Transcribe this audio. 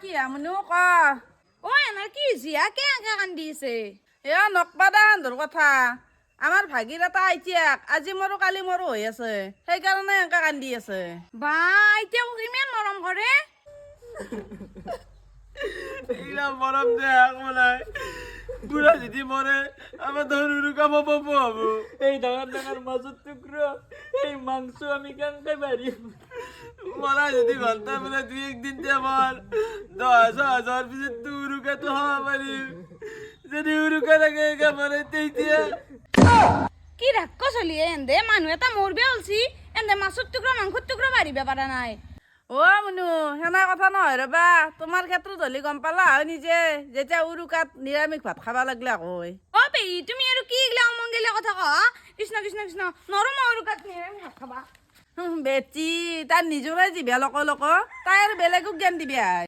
কি আমনিও ক ও এনার কি জিয়া কে আঁকা কান্দিছে এ নকবা দা সান্দৰ কথা আমাৰ ভাগিৰ এটা আইতিয়াক আজি মৰো কালি মৰো হৈ আছে সেইকাৰণে এনেকা কান্দি আছে বা এতিয়া ইমান মৰম কৰে এইলা মরম দেখ বলাই বুড়া যদি মরে আমার ধর উরুকা বাবা পাবো এই ডাঙার ডাঙার মাছের টুকরো এই মাংস আমি কানতে পারি মরা যদি বলতাম বলে তুই একদিন তে আমার 10,000 পিছে তুই উরুকা তো হওয়া পারি যদি উরুকা লাগে মরে তেইতিয়া কি রাক্ষ চলি এন্দে মানুহ এটা মরবে অলছি এন্দে মাছের টুকরা মাংসর টুকরা মারিবে পারা নাই অ মুনু সেনা কথা নহয় ৰবা তোমাৰ ক্ষেত্ৰত হ'লে গম পালা হয় নিজে যেতিয়া উৰুকাত নিৰামিষ ভাত খাবা লাগিলে কয় ও পেই তুমি আৰু কি গিলা অমংগলীয়া কথা কহ কৃষ্ণ কৃষ্ণ কৃষ্ণ নৰম অৰুকাত ভাত খাবা বেটি তাৰ নিজৰে জিভা লক লক তাই আৰু বেলেগক জ্ঞান দিবি আই